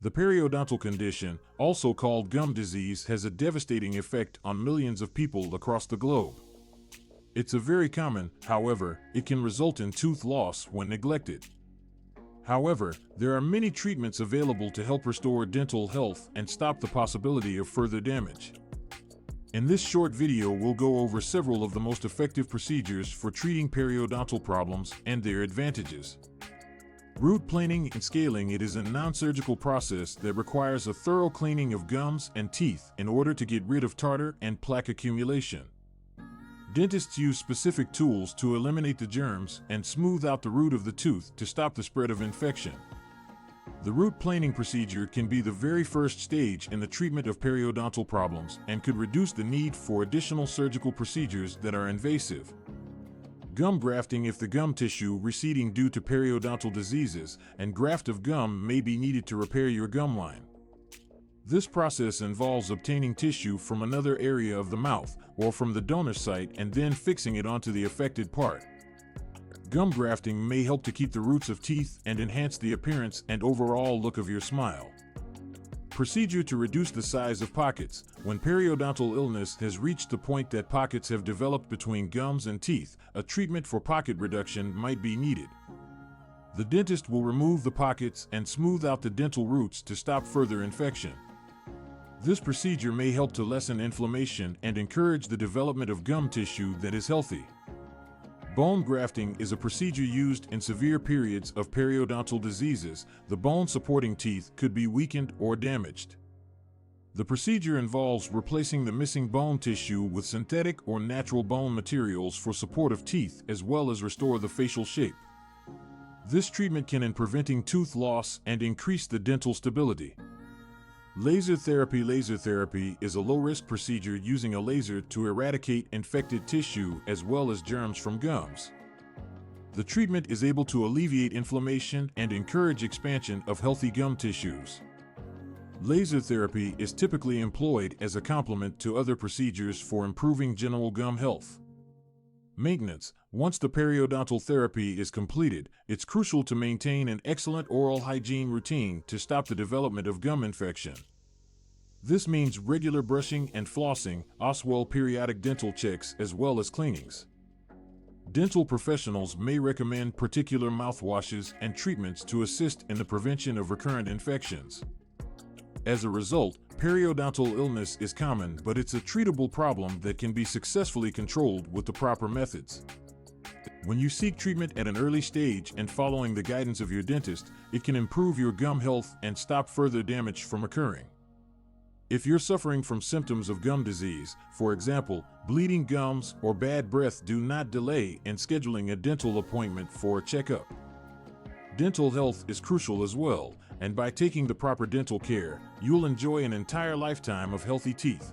The periodontal condition, also called gum disease, has a devastating effect on millions of people across the globe. It's a very common, however, it can result in tooth loss when neglected. However, there are many treatments available to help restore dental health and stop the possibility of further damage. In this short video, we'll go over several of the most effective procedures for treating periodontal problems and their advantages. Root planing and scaling. It is a non-surgical process that requires a thorough cleaning of gums and teeth in order to get rid of tartar and plaque accumulation. Dentists use specific tools to eliminate the germs and smooth out the root of the tooth to stop the spread of infection. The root planing procedure can be the very first stage in the treatment of periodontal problems and could reduce the need for additional surgical procedures that are invasive. Gum grafting. If the gum tissue receding due to periodontal diseases, and graft of gum may be needed to repair your gum line. This process involves obtaining tissue from another area of the mouth or from the donor site and then fixing it onto the affected part. Gum grafting may help to keep the roots of teeth and enhance the appearance and overall look of your smile. Procedure to reduce the size of pockets. When periodontal illness has reached the point that pockets have developed between gums and teeth, a treatment for pocket reduction might be needed. The dentist will remove the pockets and smooth out the dental roots to stop further infection. This procedure may help to lessen inflammation and encourage the development of gum tissue that is healthy. Bone grafting is a procedure used in severe periods of periodontal diseases. The bone supporting teeth could be weakened or damaged. The procedure involves replacing the missing bone tissue with synthetic or natural bone materials for support of teeth as well as restore the facial shape. This treatment can aid in preventing tooth loss and increase the dental stability. Laser therapy. Laser therapy is a low-risk procedure using a laser to eradicate infected tissue as well as germs from gums. The treatment is able to alleviate inflammation and encourage expansion of healthy gum tissues. Laser therapy is typically employed as a complement to other procedures for improving general gum health. Maintenance. Once the periodontal therapy is completed, it's crucial to maintain an excellent oral hygiene routine to stop the development of gum infection. This means regular brushing and flossing, as well as periodic dental checks as well as cleanings. Dental professionals may recommend particular mouthwashes and treatments to assist in the prevention of recurrent infections. As a result, periodontal illness is common, but it's a treatable problem that can be successfully controlled with the proper methods. When you seek treatment at an early stage and following the guidance of your dentist, it can improve your gum health and stop further damage from occurring. If you're suffering from symptoms of gum disease, for example, bleeding gums or bad breath, do not delay in scheduling a dental appointment for a checkup. Dental health is crucial as well, and by taking the proper dental care, you'll enjoy an entire lifetime of healthy teeth.